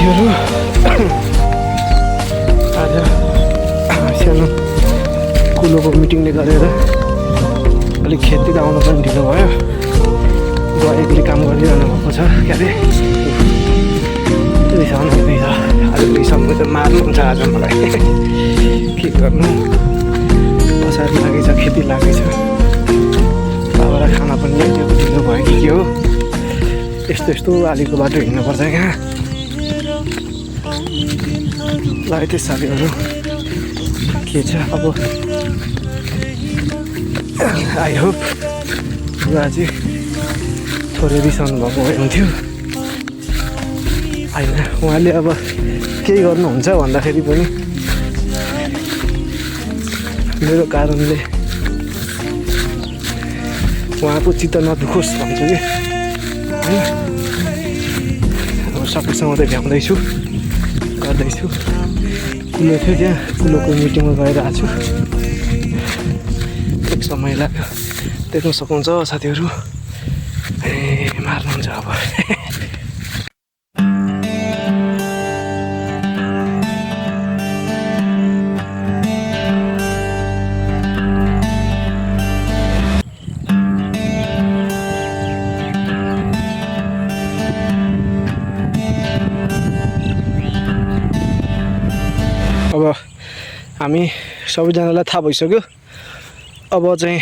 साथीहरू आज सानो कुलोको मिटिङले गरेर अलिक खेततिर आउनु पनि ढिलो भयो। बुवा एक्लै काम गरिरहनु भएको छ क्या अरे रिसाउनु हुँदैछ। आज रिसाउनु त मार्नुहुन्छ आज मलाई के गर्नु बसार लागेछ खेती लागेछ बाबालाई खाना पनि ल्याइदिएको ढिलो भयो कि के हो। यस्तो यस्तो आलीको बाटो हिँड्नुपर्छ यहाँ लाग्यो त्यो साथीहरू के छ अब। आई होप बुवा चाहिँ थोरै रिसाउनु भएको भए हुन्थ्यो होइन। उहाँले अब केही गर्नुहुन्छ भन्दाखेरि पनि मेरो कारणले उहाँको चित्त नदुखोस् भन्छु कि होइन। अब सबैसँग त भ्याउँदैछु गर्दैछु। कुलो थियो त्यहाँ कुलोको मिटिङमा गएर आएको छु। एक समय लाग्यो देख्न सक्नुहुन्छ साथीहरू ए मार्नुहुन्छ अब। अब हामी सबैजनालाई थाहा भइसक्यो अब चाहिँ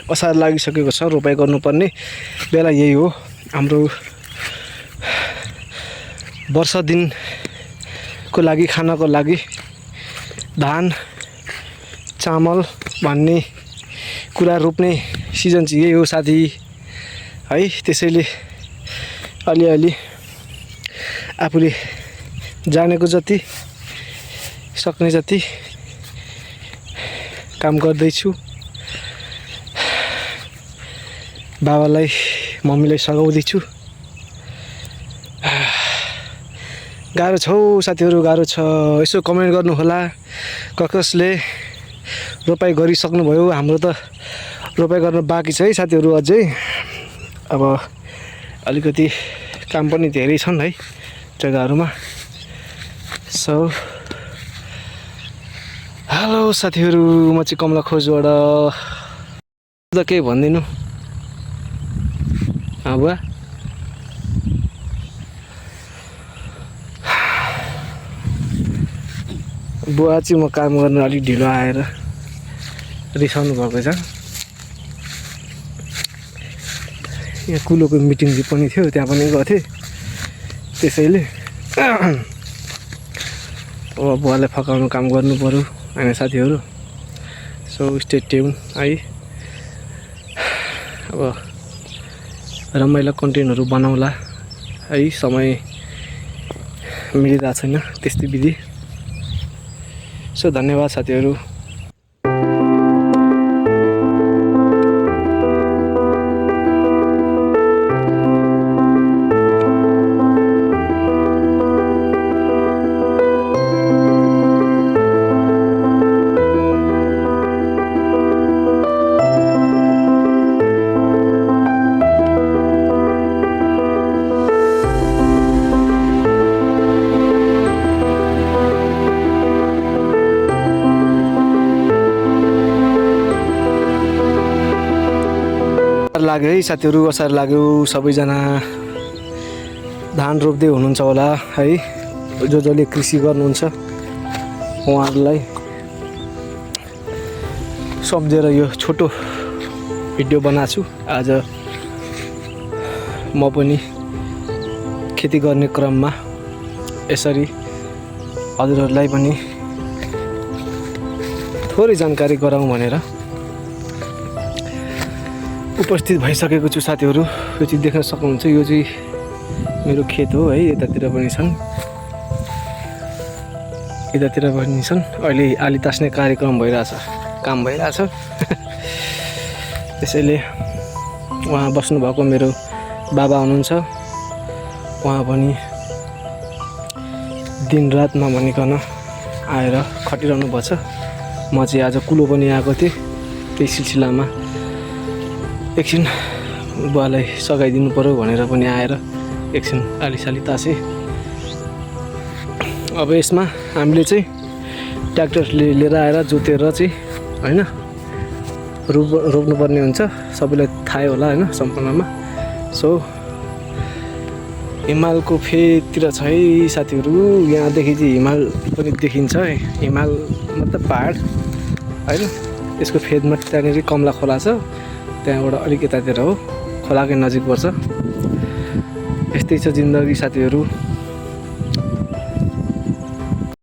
असार लागिसकेको छ। रोपाइ गर्नुपर्ने बेला यही हो। हाम्रो वर्ष दिनको लागि खानको लागि धान चामल भन्ने कुरा रोप्ने सिजन चाहिँ यही हो साथी है। त्यसैले अलिअलि आफूले जानेको जति सक्ने जति काम गर्दैछु। बाबालाई मम्मीलाई सघाउँदैछु। गाह्रो छ हौ साथीहरू गाह्रो छ। यसो कमेन्ट गर्नु होला कसले रोपाइ गरिसक्नुभयो। हाम्रो त रोपाइ गर्न बाँकी छ है साथीहरू अझै। अब अलिकति काम पनि धेरै छन् है जग्गाहरूमा। सो हेलो साथीहरू म चाहिँ कमला खोजबाट त केही भन्दिनँ बुवा। बुवा चाहिँ म काम गर्न अलिक ढिलो आएर रिसाउनु भएको छ। यहाँ कुलोको मिटिङ पनि थियो त्यहाँ पनि गएको थिएँ। त्यसैले अब बुवालाई फकाउनु काम गर्नु पर्यो होइन साथीहरू। सो स्टे ट्युन है। अब रमाइलो कन्टेन्टहरू बनाउला है। समय मिलिरहेको छैन त्यस्तै विधि। सो धन्यवाद साथीहरू। लाग्यो है साथीहरू असार लाग्यो। सबैजना धान रोप्दै हुनुहुन्छ होला है। जसले कृषि गर्नुहुन्छ उहाँहरूलाई सम्झेर यो छोटो भिडियो बनाएको छु। आज म पनि खेती गर्ने क्रममा यसरी हजुरहरूलाई पनि थोरै जानकारी गराउँ भनेर उपस्थित भइसकेको छु साथीहरू। यो चाहिँ देख्न सक्नुहुन्छ यो चाहिँ मेरो खेत हो है। यतातिर पनि छन् यतातिर पनि छन्। अहिले आली तास्ने कार्यक्रम भइरहेछ काम भइरहेछ। त्यसैले उहाँ बस्नुभएको मेरो बाबा हुनुहुन्छ। उहाँ पनि दिनरात नभनिकन आएर खटिरहनु भएको छ। म चाहिँ आज कुलो पनि आएको थिएँ त्यही सिलसिलामा एकछिन बुवालाई सघाइदिनु पर्यो भनेर पनि आएर एकछिन आलीसाली तासे अब यसमा हामीले चाहिँ ट्र्याक्टरले लिएर आएर जोतेर चाहिँ होइन रोप्नुपर्ने हुन्छ। सबैलाई थाहै होला होइन सम्पूर्णमा। सो हिमालको फेदतिर छ है साथीहरू। यहाँदेखि चाहिँ हिमाल पनि देखिन्छ है। हिमाल मतलब पहाड होइन। यसको फेदमा त्यहाँनिर कमला खोला छ, त्यहाँबाट अलिक यतातिर हो, खोलाकै नजिक पर्छ। यस्तै छ जिन्दगी साथीहरू।